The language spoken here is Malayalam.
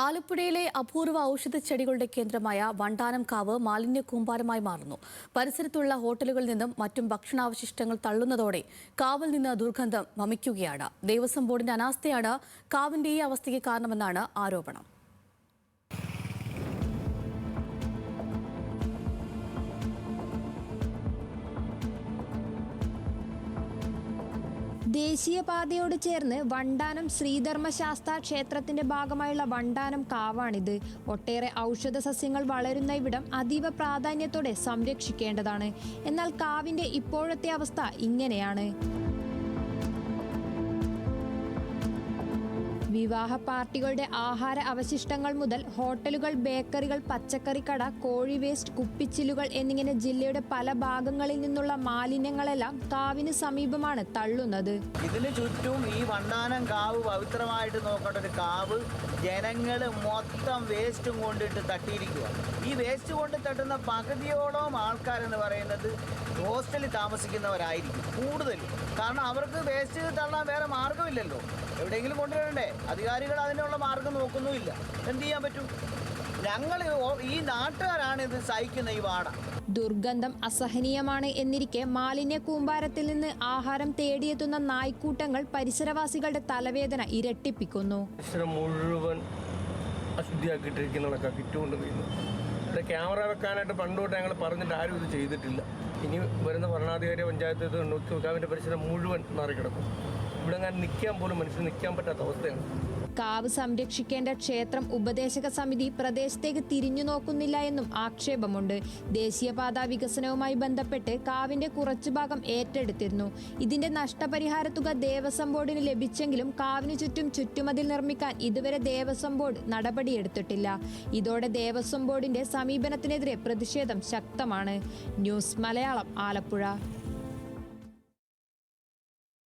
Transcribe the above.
ആലപ്പുഴയിലെ അപൂർവ ഔഷധച്ചെടികളുടെ കേന്ദ്രമായ വണ്ടാനം കാവ് മാലിന്യ കൂമ്പാരമായി മാറുന്നു. പരിസരത്തുള്ള ഹോട്ടലുകളിൽ നിന്നും മറ്റും ഭക്ഷണാവശിഷ്ടങ്ങൾ തള്ളുന്നതോടെ കാവിൽ നിന്ന് ദുർഗന്ധം വമിക്കുകയാണ്. ദേവസ്വം ബോർഡിന്റെ അനാസ്ഥയാണ് കാവിന്റെ ഈ അവസ്ഥയ്ക്ക് കാരണമെന്നാണ് ആരോപണം. ദേശീയപാതയോട് ചേർന്ന് വണ്ടാനം ശ്രീധർമ്മശാസ്താ ക്ഷേത്രത്തിന്റെ ഭാഗമായുള്ള വണ്ടാനം കാവാണിത്. ഒട്ടേറെ ഔഷധ സസ്യങ്ങൾ വളരുന്ന ഇവിടം അതീവ പ്രാധാന്യത്തോടെ സംരക്ഷിക്കേണ്ടതാണ്. എന്നാൽ കാവിന്റെ ഇപ്പോഴത്തെ അവസ്ഥ ഇങ്ങനെയാണ്. വിവാഹ പാർട്ടികളുടെ ആഹാര അവശിഷ്ടങ്ങൾ മുതൽ ഹോട്ടലുകൾ, ബേക്കറികൾ, പച്ചക്കറിക്കട, കോഴി വേസ്റ്റ്, കുപ്പിച്ചില്ലുകൾ എന്നിങ്ങനെ ജില്ലയുടെ പല ഭാഗങ്ങളിൽ നിന്നുള്ള മാലിന്യങ്ങളെല്ലാം കാവിന് സമീപമാണ് തള്ളുന്നത്. ഇതിന് ചുറ്റും ഈ വണ്ടാനം കാവ് പവിത്രമായിട്ട് നോക്കേണ്ട ഒരു കാവ് ജനങ്ങൾ മൊത്തം വേസ്റ്റും കൊണ്ടിട്ട് തട്ടിയിരിക്കുക. ഈ വേസ്റ്റ് കൊണ്ട് തട്ടുന്ന പകുതിയോളം ആൾക്കാരെന്ന് പറയുന്നത് ഹോസ്റ്റലിൽ താമസിക്കുന്നവരായിരിക്കും കൂടുതലും. കാരണം അവർക്ക് വേസ്റ്റ് തള്ളാൻ വേറെ മാർഗമില്ലല്ലോ, എവിടെയെങ്കിലും കൊണ്ടുവരണ്ടേ. അധികാരികൾ അതിനുള്ള മാർഗം നോക്കുന്നുമില്ല. എന്ത് ചെയ്യാൻ പറ്റും? ഞങ്ങൾ ഈ നാട്ടുകാരാണ് ഇത് സഹിക്കുന്ന ഈ വാട. ദുർഗന്ധം അസഹനീയമാണ് എന്നിരിക്കെ മാലിന്യ കൂമ്പാരത്തിൽ നിന്ന് ആഹാരം തേടിയെത്തുന്ന നായ്ക്കൂട്ടങ്ങൾ പരിസരവാസികളുടെ തലവേദന ഇരട്ടിപ്പിക്കുന്നു. മുഴുവൻ അശുദ്ധിയാക്കിയിട്ടിരിക്കുന്ന കിറ്റുകൊണ്ട് വീഴുന്നു. ക്യാമറ വെക്കാനായിട്ട് പണ്ടോട്ട് ഞങ്ങൾ പറഞ്ഞിട്ട് ആരും ഇത് ചെയ്തിട്ടില്ല. ഇനി വരുന്ന ഭരണാധികാരി പഞ്ചായത്ത് നോക്കിക്കാവിൻ്റെ പരിസരം മുഴുവൻ മാറിക്കിടക്കും. ഇവിടെ ഞാൻ നിൽക്കാൻ പോലും മനുഷ്യന് നിൽക്കാൻ പറ്റാത്ത അവസ്ഥയാണ്. കാവ് സംരക്ഷിക്കേണ്ട ക്ഷേത്രം ഉപദേശക സമിതി പ്രദേശത്തേക്ക് തിരിഞ്ഞു നോക്കുന്നില്ല എന്നും ആക്ഷേപമുണ്ട്. ദേശീയപാത വികസനവുമായി ബന്ധപ്പെട്ട് കാവിന്റെ കുറച്ചു ഭാഗം ഏറ്റെടുത്തിരുന്നു. ഇതിന്റെ നഷ്ടപരിഹാര തുക ദേവസ്വം ബോർഡിന് ലഭിച്ചെങ്കിലും കാവിന് ചുറ്റും ചുറ്റുമതിൽ നിർമ്മിക്കാൻ ഇതുവരെ ദേവസ്വം ബോർഡ് നടപടിയെടുത്തിട്ടില്ല. ഇതോടെ ദേവസ്വം ബോർഡിന്റെ സമീപനത്തിനെതിരെ പ്രതിഷേധം ശക്തമാണ്. ന്യൂസ് മലയാളം, ആലപ്പുഴ.